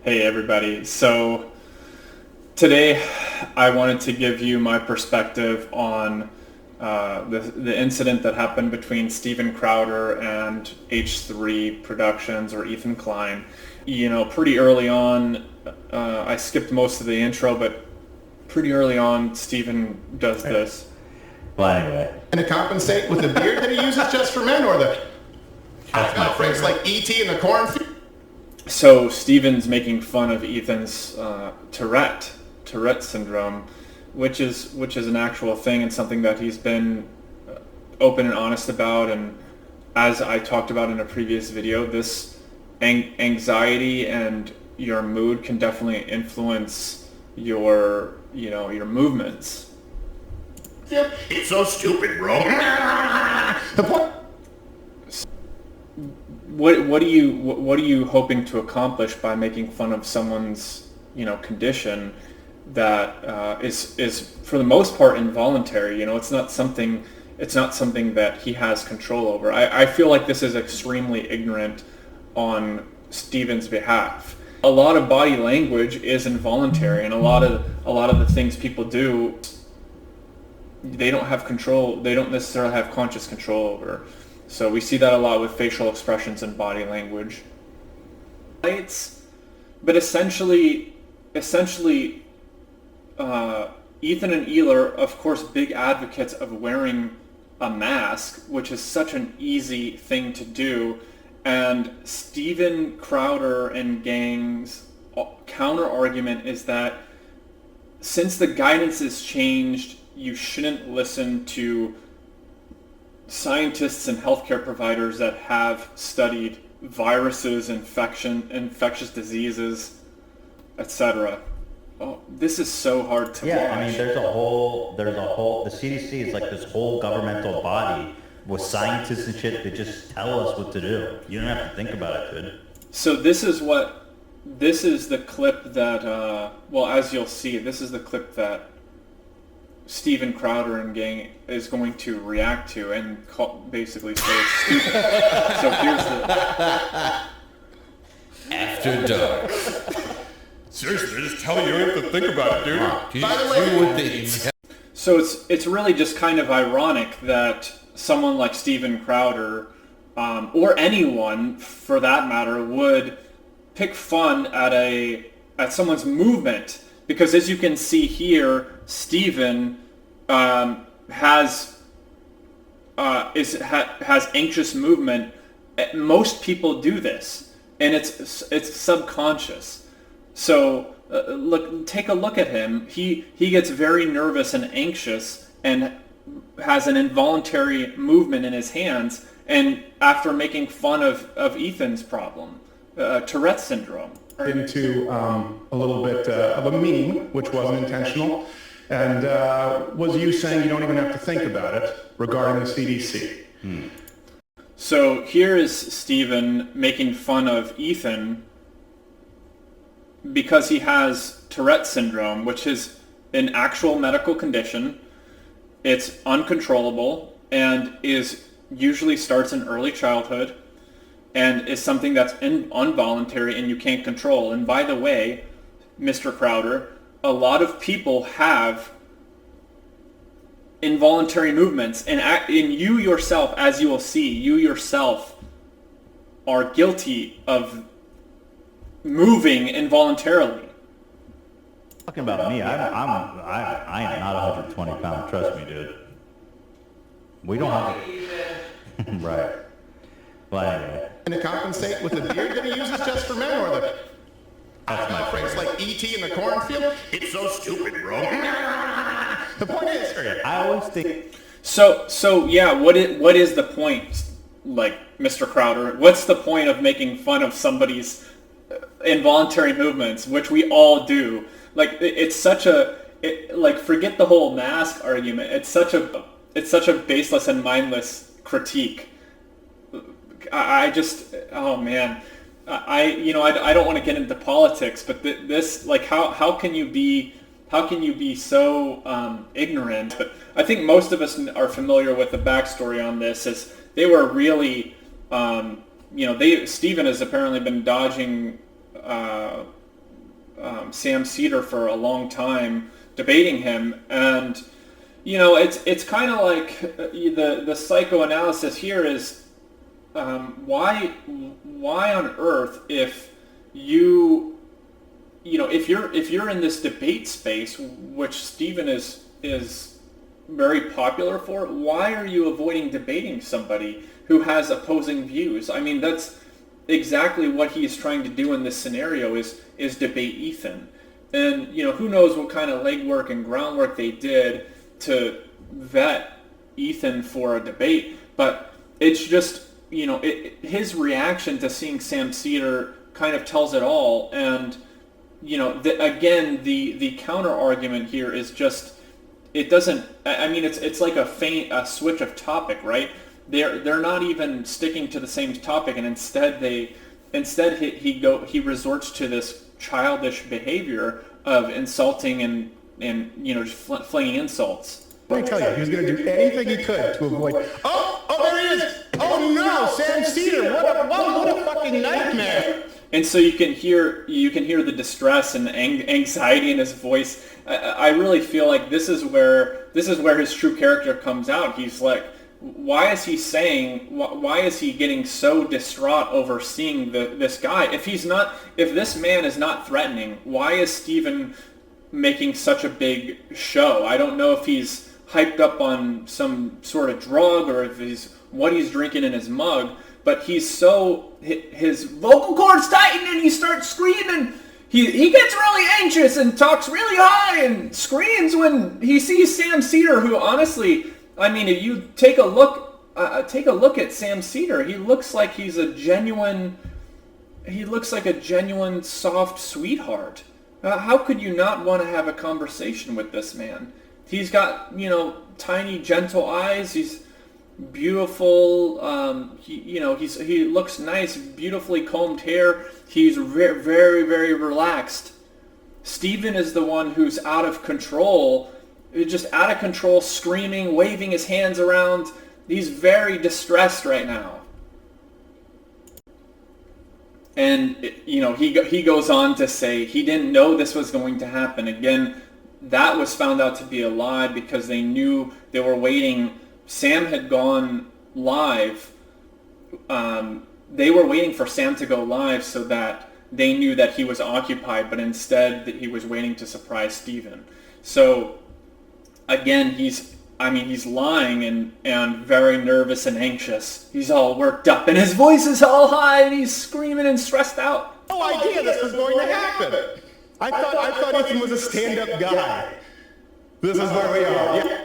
Hey everybody. So today I wanted to give you my perspective on the incident that happened between Steven Crowder and H3 Productions or Ethan Klien. You know, pretty early on, I skipped most of the intro, but pretty early on, Steven does this. Well, anyway. And to compensate with the beard that he uses just for men, or the phrase like E.T. in the cornfield? So Steven's making fun of Ethan's Tourette syndrome, which is an actual thing and something that he's been open and honest about. And as I talked about in a previous video, this anxiety and your mood can definitely influence your movements. It's so stupid, bro. The point. What are you hoping to accomplish by making fun of someone's condition that is for the most part involuntary? It's not something that he has control over. I feel like this is extremely ignorant on Steven's behalf. A lot of body language is involuntary, and a lot of the things people do, they don't have control. They don't necessarily have conscious control over. So we see that a lot with facial expressions and body language. But essentially, Ethan and Eli are, of course, big advocates of wearing a mask, which is such an easy thing to do. And Steven Crowder and gang's counter argument is that since the guidance has changed, you shouldn't listen to scientists and healthcare providers that have studied viruses, infectious diseases, etc. Oh, this is so hard to watch. I mean, there's a whole, the CDC is like this whole governmental body with scientists and shit that just tell us what to do. You don't have to think about it, dude. So this is the clip that, as you'll see, this is the clip that Steven Crowder and gang is going to react to and basically say it's stupid. So here's the... After dark. Seriously, just tell you have to think about it, dude. By the way, So it's really just kind of ironic that someone like Steven Crowder, or anyone for that matter, would pick fun at someone's movement, because as you can see here, Steven has anxious movement. Most people do this, and it's subconscious. So take a look at him. He gets very nervous and anxious and has an involuntary movement in his hands, and after making fun of Ethan's problem, Tourette syndrome. Into a little bit of a meme, which wasn't intentional, and was you saying you don't even have to think about it regarding the CDC. So here is Steven making fun of Ethan because he has Tourette syndrome, which is an actual medical condition. It's uncontrollable and usually starts in early childhood and is something that's involuntary and you can't control. And by the way, Mr. Crowder, a lot of people have involuntary movements, and you yourself, as you will see, you yourself are guilty of moving involuntarily. Talking about me, I am not 120 pounds. Trust me, dude. We don't have right. Well, anyway. And to compensate with the beard that he uses just for men, or the phrase like E.T. in the cornfield? It's so stupid, bro. The point is, I always think. So yeah, what is the point, like, Mr. Crowder? What's the point of making fun of somebody's involuntary movements, which we all do? Like, forget the whole mask argument. It's such a baseless and mindless critique. I don't want to get into politics, but this, like, how can you be so ignorant? But I think most of us are familiar with the backstory on this. Is they were really, Steven has apparently been dodging Sam Cedar for a long time, debating him. And, it's kind of like the psychoanalysis here is why on earth, if if you're in this debate space, which Stephen is very popular for, why are you avoiding debating somebody who has opposing views? I mean, that's exactly what he's trying to do in this scenario is debate Ethan. And, who knows what kind of legwork and groundwork they did to vet Ethan for a debate. But it's just, his reaction to seeing Sam Cedar kind of tells it all. And, again, the counter argument here is just, it doesn't, I mean, it's like a switch of topic, right? They're not even sticking to the same topic, and instead he resorts to this childish behavior of insulting and just flinging insults. Let me tell you, he was going to do anything he could to avoid. Oh, there he is! Oh no, Sam Cedar! What a fucking nightmare! And so you can hear the distress and anxiety in his voice. I really feel like this is where his true character comes out. He's like, why is he getting so distraught over seeing this guy? If this man is not threatening, why is Stephen making such a big show? I don't know if he's hyped up on some sort of drug or if what he's drinking in his mug, but his vocal cords tighten and he starts screaming. He gets really anxious and talks really high and screams when he sees Sam Cedar, who honestly, I mean, if you take a look at Sam Cedar, he looks like a genuine soft sweetheart. How could you not want to have a conversation with this man? He's got, tiny, gentle eyes. He's beautiful. He looks nice, beautifully combed hair. He's very, very, very relaxed. Stephen is the one who's out of control, screaming, waving his hands around. He's very distressed right now. And, he goes on to say he didn't know this was going to happen. Again, that was found out to be a lie because they knew they were waiting. Sam had gone live. They were waiting for Sam to go live so that they knew that he was occupied, but instead that he was waiting to surprise Stephen. So, again, he's lying and very nervous and anxious. He's all worked up and his voice is all high and he's screaming and stressed out. No idea this was going to happen. I thought Ethan was a stand-up guy. This is where we are. Yeah.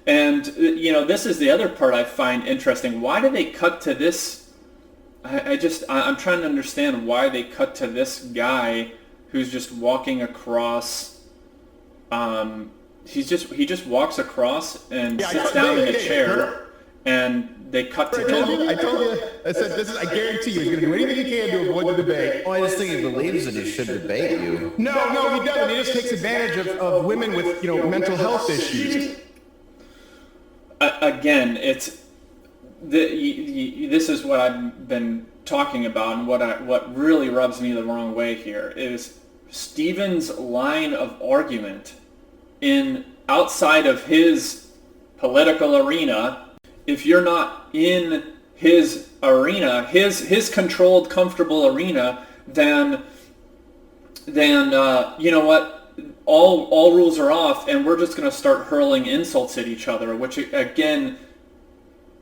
And, this is the other part I find interesting. Why do they cut to this? I'm trying to understand why they cut to this guy who's just walking across. He just walks across and sits down in a chair, and they cut to him. I told you. I said, I guarantee you, he's going to do anything he can to avoid the debate. Oh, I just think he believes that he should debate you. No, he doesn't. He just takes advantage of women with, mental health issues. Again, this is what I've been talking about, and what really rubs me the wrong way here is Stephen's line of argument outside of his political arena. If you're not in his arena, his controlled, comfortable arena, then you know what? All rules are off, and we're just going to start hurling insults at each other. Which again,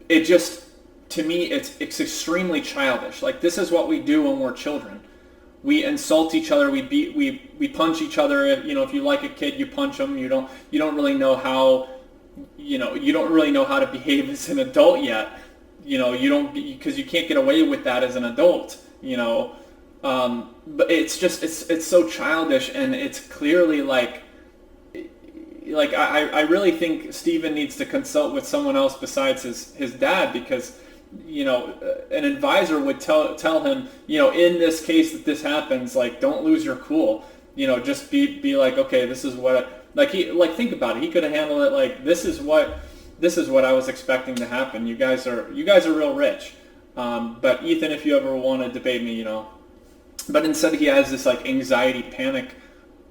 to me, it's extremely childish. Like, this is what we do when we're children. We insult each other. We beat. We punch each other. If you like a kid, you punch them. You don't really know how. You don't really know how to behave as an adult yet. Because you can't get away with that as an adult. But it's so childish, and it's clearly like I really think Stephen needs to consult with someone else besides his dad, because an advisor would tell him, in this case that this happens, like, don't lose your cool. Just be like, okay, this is what, think about it. He could have handled it like, this is what I was expecting to happen. You guys are real rich. But Ethan, if you ever want to debate me, But instead he has this like anxiety, panic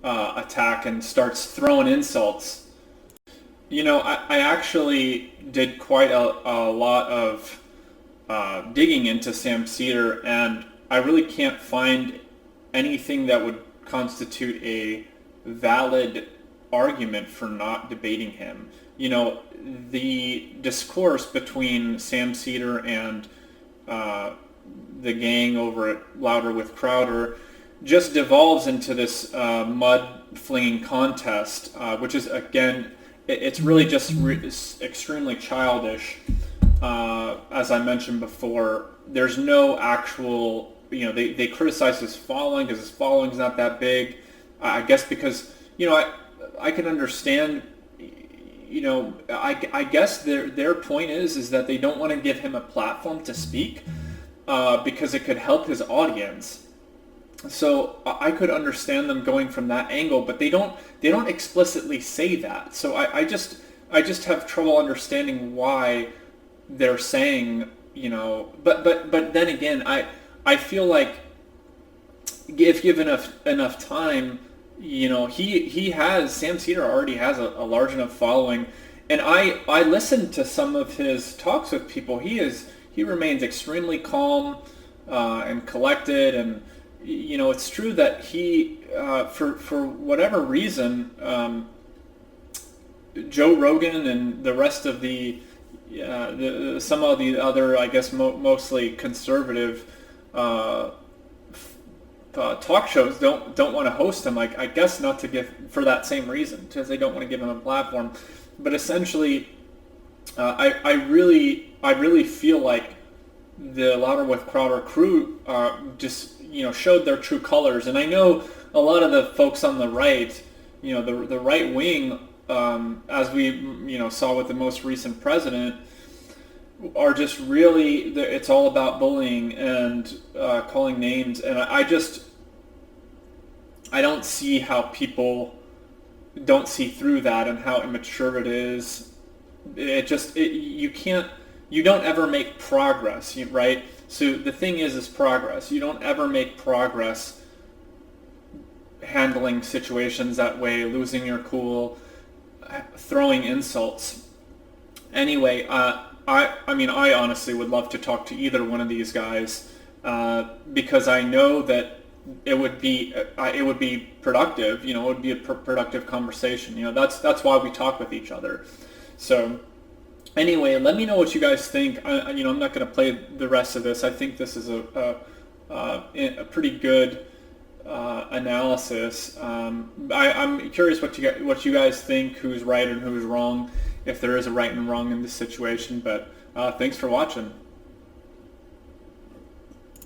attack and starts throwing insults. I actually did quite a lot of digging into Sam Cedar, and I really can't find anything that would constitute a valid argument for not debating him. The discourse between Sam Cedar and the gang over at Louder with Crowder just devolves into this mud-flinging contest, which is, again, it's really just extremely childish. As I mentioned before, there's no actual, they criticize his following because his following's not that big. I guess because, I can understand, I guess their point is that they don't want to give him a platform to speak because it could help his audience. So I could understand them going from that angle, but they don't explicitly say that. So I just have trouble understanding why they're saying, but then again, I feel like if given enough time, Sam Cedar already has a large enough following, and I listened to some of his talks with people. He remains extremely calm and collected, and it's true that he for whatever reason, Joe Rogan and the rest of some of the other, I guess, mostly conservative talk shows don't want to host him. I guess not to give for that same reason, because they don't want to give him a platform. But essentially, I really feel like the Louder with Crowder crew just showed their true colors. And I know a lot of the folks on the right, the right wing, as we saw with the most recent president, are just really, it's all about bullying and calling names. And I don't see how people don't see through that and how immature it is. You don't ever make progress, right? So the thing is progress. You don't ever make progress handling situations that way, losing your cool, throwing insults. Anyway, I honestly would love to talk to either one of these guys because I know that it would be productive. It would be a productive conversation. That's why we talk with each other. So anyway, let me know what you guys think. I'm not going to play the rest of this. I think this is a pretty good analysis. I'm curious what you guys think, who's right and who's wrong, if there is a right and wrong in this situation. But thanks for watching.